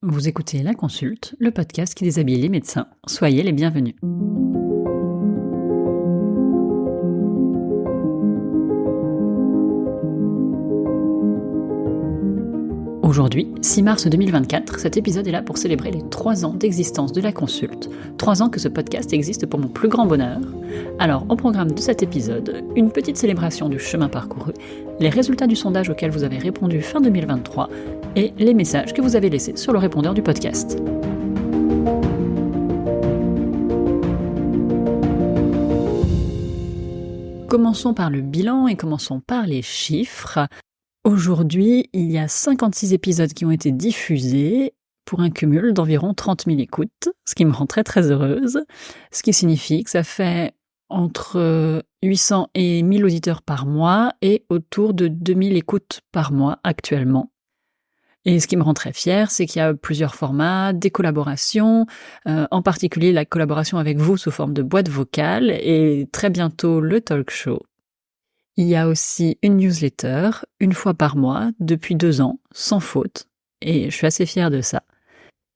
Vous écoutez La Consulte, le podcast qui déshabille les médecins. Soyez les bienvenus. Aujourd'hui, 6 mars 2024, cet épisode est là pour célébrer les 3 ans d'existence de La Consulte. 3 ans que ce podcast existe pour mon plus grand bonheur. Alors, au programme de cet épisode, une petite célébration du chemin parcouru, les résultats du sondage auquel vous avez répondu fin 2023 et les messages que vous avez laissés sur le répondeur du podcast. Commençons par le bilan et commençons par les chiffres. Aujourd'hui, il y a 56 épisodes qui ont été diffusés pour un cumul d'environ 30 000 écoutes, ce qui me rend très très heureuse, ce qui signifie que ça fait entre 800 et 1000 auditeurs par mois et autour de 2000 écoutes par mois actuellement. Et ce qui me rend très fière, c'est qu'il y a plusieurs formats, des collaborations, en particulier la collaboration avec vous sous forme de boîte vocale et très bientôt le talk show. Il y a aussi une newsletter, une fois par mois, depuis 2 ans, sans faute, et je suis assez fière de ça.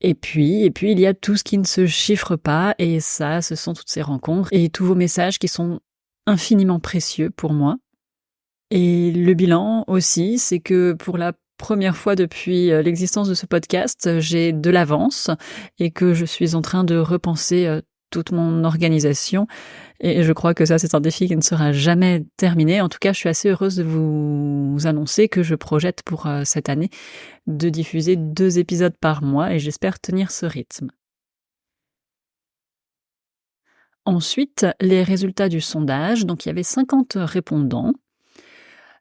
Et puis il y a tout ce qui ne se chiffre pas, et ça, ce sont toutes ces rencontres, et tous vos messages qui sont infiniment précieux pour moi. Et le bilan aussi, c'est que pour la première fois depuis l'existence de ce podcast, j'ai de l'avance, et que je suis en train de repenser toute mon organisation, et je crois que ça, c'est un défi qui ne sera jamais terminé. En tout cas, je suis assez heureuse de vous annoncer que je projette pour cette année de diffuser 2 épisodes par mois, et j'espère tenir ce rythme. Ensuite, les résultats du sondage. Donc, il y avait 50 répondants,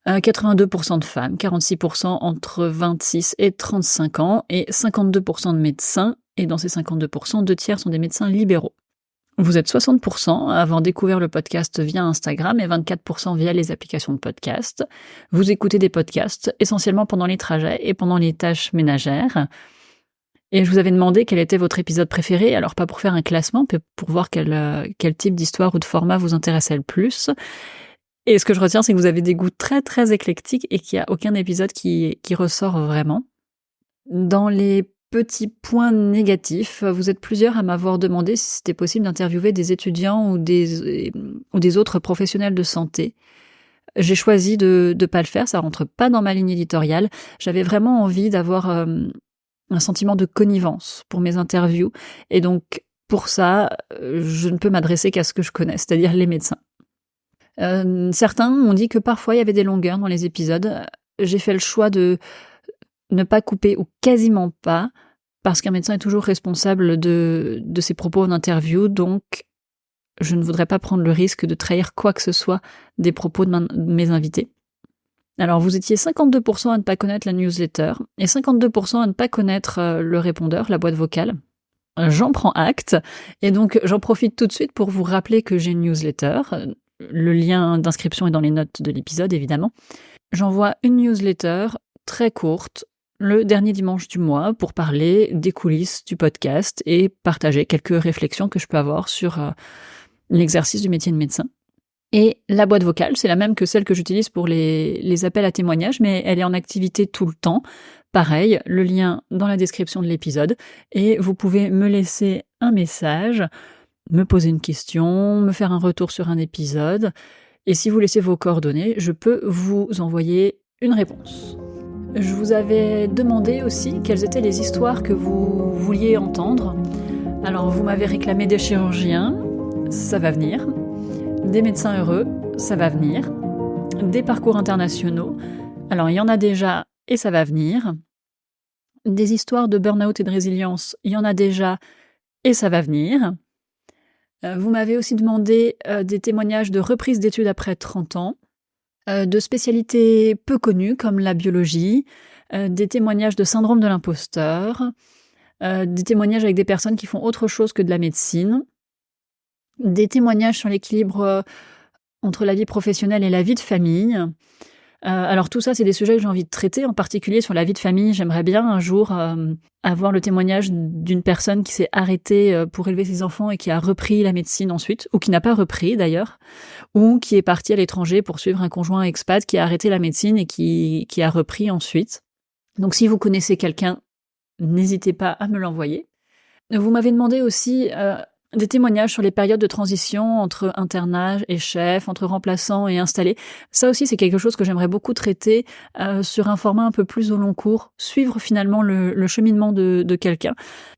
82% de femmes, 46% entre 26 et 35 ans, et 52% de médecins, et dans ces 52%, 2 tiers sont des médecins libéraux. Vous êtes 60% à avoir découvert le podcast via Instagram et 24% via les applications de podcast. Vous écoutez des podcasts essentiellement pendant les trajets et pendant les tâches ménagères. Et je vous avais demandé quel était votre épisode préféré, alors pas pour faire un classement, mais pour voir quel type d'histoire ou de format vous intéressait le plus. Et ce que je retiens, c'est que vous avez des goûts très très éclectiques et qu'il n'y a aucun épisode qui ressort vraiment. Dans les petits points négatifs, vous êtes plusieurs à m'avoir demandé si c'était possible d'interviewer des étudiants ou des autres professionnels de santé. J'ai choisi de pas le faire, ça rentre pas dans ma ligne éditoriale. J'avais vraiment envie d'avoir un sentiment de connivence pour mes interviews, et donc pour ça, je ne peux m'adresser qu'à ce que je connais, c'est-à-dire les médecins. Certains m'ont dit que parfois il y avait des longueurs dans les épisodes. J'ai fait le choix de ne pas couper ou quasiment pas, parce qu'un médecin est toujours responsable de ses propos en interview, donc je ne voudrais pas prendre le risque de trahir quoi que ce soit des propos de mes invités. Alors vous étiez 52% à ne pas connaître la newsletter et 52% à ne pas connaître le répondeur, la boîte vocale. J'en prends acte, et donc j'en profite tout de suite pour vous rappeler que j'ai une newsletter. Le lien d'inscription est dans les notes de l'épisode, évidemment. J'envoie une newsletter très courte, le dernier dimanche du mois, pour parler des coulisses du podcast et partager quelques réflexions que je peux avoir sur l'exercice du métier de médecin. Et la boîte vocale, c'est la même que celle que j'utilise pour les appels à témoignages, mais elle est en activité tout le temps. Pareil, le lien dans la description de l'épisode, et vous pouvez me laisser un message, me poser une question, me faire un retour sur un épisode, et si vous laissez vos coordonnées, je peux vous envoyer une réponse. Je vous avais demandé aussi quelles étaient les histoires que vous vouliez entendre. Alors vous m'avez réclamé des chirurgiens, ça va venir. Des médecins heureux, ça va venir. Des parcours internationaux, alors il y en a déjà et ça va venir. Des histoires de burn-out et de résilience, il y en a déjà et ça va venir. Vous m'avez aussi demandé des témoignages de reprise d'études après 30 ans. De spécialités peu connues comme la biologie, des témoignages de syndrome de l'imposteur, des témoignages avec des personnes qui font autre chose que de la médecine, des témoignages sur l'équilibre entre la vie professionnelle et la vie de famille. Alors tout ça, c'est des sujets que j'ai envie de traiter, en particulier sur la vie de famille. J'aimerais bien un jour avoir le témoignage d'une personne qui s'est arrêtée pour élever ses enfants et qui a repris la médecine ensuite, ou qui n'a pas repris d'ailleurs, ou qui est partie à l'étranger pour suivre un conjoint expat qui a arrêté la médecine et qui a repris ensuite. Donc si vous connaissez quelqu'un n'hésitez pas à me l'envoyer. Vous m'avez demandé aussi des témoignages sur les périodes de transition entre internat et chef, entre remplaçant et installé. Ça aussi, c'est quelque chose que j'aimerais beaucoup traiter sur un format un peu plus au long cours, suivre finalement le cheminement de quelqu'un.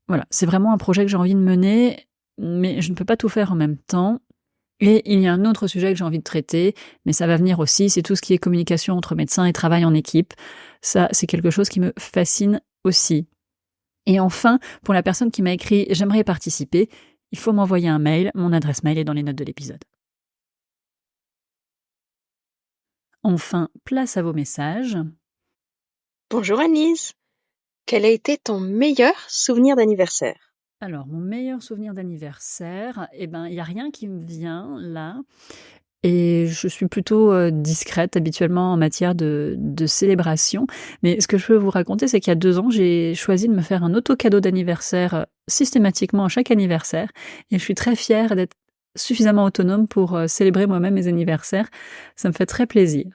Voilà, c'est vraiment un projet que j'ai envie de mener, mais je ne peux pas tout faire en même temps. Et il y a un autre sujet que j'ai envie de traiter, mais ça va venir aussi, c'est tout ce qui est communication entre médecins et travail en équipe. Ça, c'est quelque chose qui me fascine aussi. Et enfin, pour la personne qui m'a écrit « J'aimerais participer », il faut m'envoyer un mail. Mon adresse mail est dans les notes de l'épisode. Enfin, place à vos messages. Bonjour Annelise. Quel a été ton meilleur souvenir d'anniversaire ? Alors, mon meilleur souvenir d'anniversaire, il n'y a rien qui me vient là. Et je suis plutôt discrète habituellement en matière de célébration. Mais ce que je peux vous raconter, c'est qu'il y a 2 ans, j'ai choisi de me faire un auto-cadeau d'anniversaire systématiquement à chaque anniversaire. Et je suis très fière d'être suffisamment autonome pour célébrer moi-même mes anniversaires. Ça me fait très plaisir.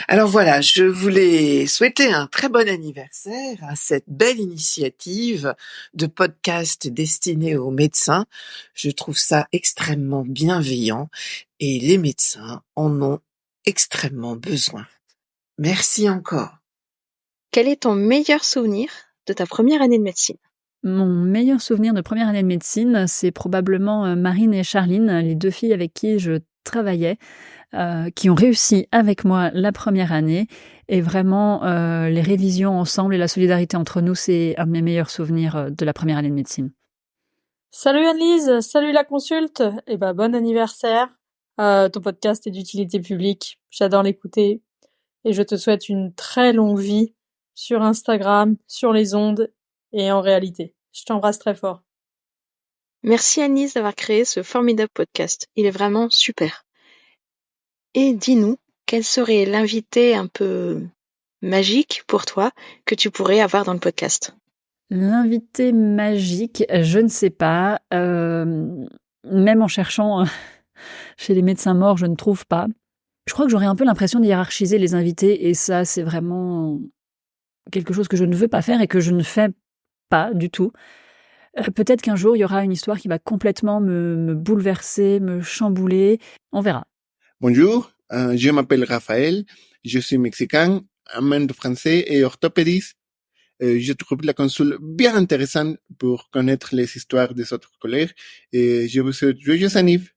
Alors voilà, je voulais souhaiter un très bon anniversaire à cette belle initiative de podcast destinée aux médecins. Je trouve ça extrêmement bienveillant et les médecins en ont extrêmement besoin. Merci encore. Quel est ton meilleur souvenir de ta première année de médecine ? Mon meilleur souvenir de première année de médecine, c'est probablement Marine et Charline, les 2 filles avec qui je travaillais, qui ont réussi avec moi la première année. Et vraiment, les révisions ensemble et la solidarité entre nous, c'est un de mes meilleurs souvenirs de la première année de médecine. Salut Annelise, salut la consulte, et bon anniversaire. Ton podcast est d'utilité publique, j'adore l'écouter. Et je te souhaite une très longue vie sur Instagram, sur les ondes et en réalité. Je t'embrasse très fort. Merci Annelise d'avoir créé ce formidable podcast. Il est vraiment super. Et dis-nous, quel serait l'invité un peu magique pour toi que tu pourrais avoir dans le podcast ? L'invité magique, je ne sais pas. Même en cherchant chez les médecins morts, je ne trouve pas. Je crois que j'aurais un peu l'impression de hiérarchiser les invités et ça, c'est vraiment quelque chose que je ne veux pas faire et que je ne fais pas du tout. Peut-être qu'un jour, il y aura une histoire qui va complètement me bouleverser, me chambouler. On verra. Bonjour, je m'appelle Raphaël, je suis mexicain, amant de français et orthopédiste. Je trouve la consulte bien intéressante pour connaître les histoires des autres collègues et je vous souhaite joyeux anniversaire.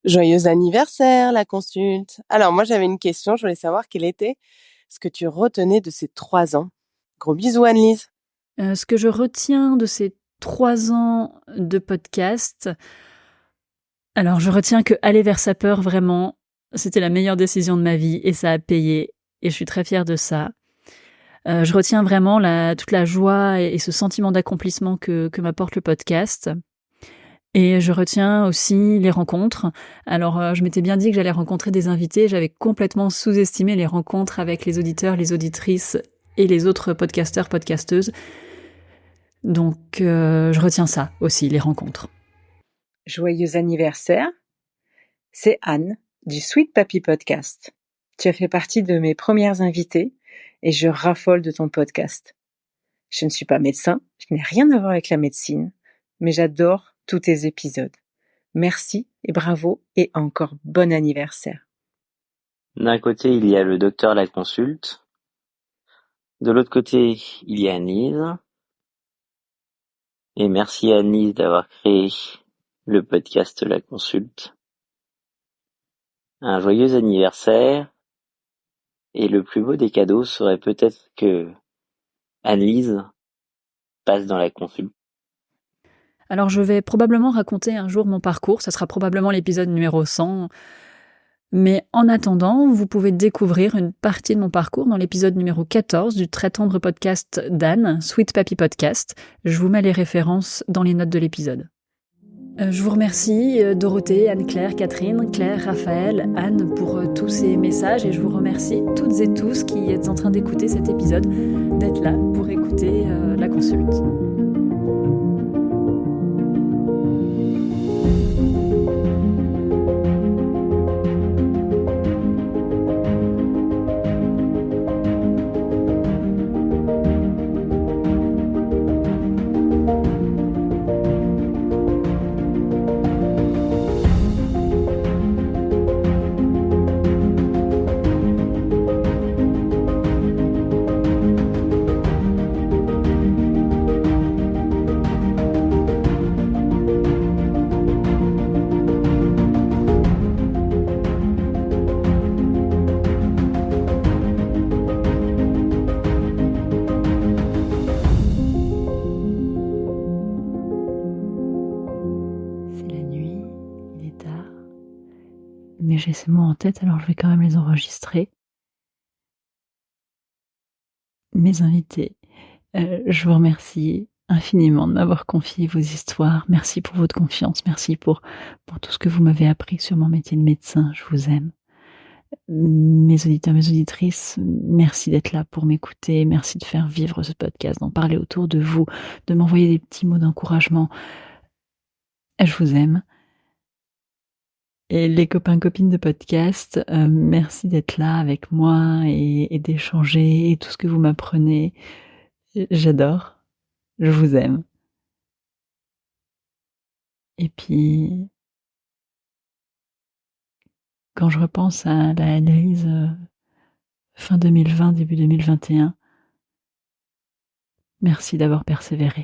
Joyeux anniversaire, la consulte. Alors, moi, j'avais une question. Je voulais savoir quel était ce que tu retenais de ces 3 ans. Gros bisous, Annelise. Ce que je retiens de ces 3 ans de podcast, alors je retiens que aller vers sa peur, vraiment, c'était la meilleure décision de ma vie et ça a payé et je suis très fière de ça. Je retiens vraiment toute la joie et ce sentiment d'accomplissement que m'apporte le podcast. Et je retiens aussi les rencontres. Alors, je m'étais bien dit que j'allais rencontrer des invités. J'avais complètement sous-estimé les rencontres avec les auditeurs, les auditrices et les autres podcasteurs, podcasteuses. Donc, je retiens ça aussi, les rencontres. Joyeux anniversaire. C'est Anne du Sweet Papy Podcast. Tu as fait partie de mes premières invitées et je raffole de ton podcast. Je ne suis pas médecin, je n'ai rien à voir avec la médecine, mais j'adore tous tes épisodes. Merci et bravo et encore bon anniversaire. D'un côté, il y a le docteur La Consulte. De l'autre côté, il y a Annelise. Et merci Annelise d'avoir créé le podcast La Consulte. Un joyeux anniversaire. Et le plus beau des cadeaux serait peut-être que Annelise passe dans La Consulte. Alors, je vais probablement raconter un jour mon parcours. Ça sera probablement l'épisode numéro 100. Mais en attendant, vous pouvez découvrir une partie de mon parcours dans l'épisode numéro 14 du très tendre podcast d'Anne, Sweet Papy Podcast. Je vous mets les références dans les notes de l'épisode. Je vous remercie Dorothée, Anne-Claire, Catherine, Claire, Raphaël, Anne pour tous ces messages et je vous remercie toutes et tous qui êtes en train d'écouter cet épisode, d'être là pour écouter la consulte. mais j'ai ces mots en tête, alors je vais quand même les enregistrer. Mes invités, je vous remercie infiniment de m'avoir confié vos histoires. Merci pour votre confiance, merci pour tout ce que vous m'avez appris sur mon métier de médecin. Je vous aime. Mes auditeurs, mes auditrices, merci d'être là pour m'écouter, merci de faire vivre ce podcast, d'en parler autour de vous, de m'envoyer des petits mots d'encouragement. Je vous aime. Et les copains, copines de podcast, merci d'être là avec moi et d'échanger et tout ce que vous m'apprenez. J'adore. Je vous aime. Et puis, quand je repense à la Annelise fin 2020, début 2021, merci d'avoir persévéré.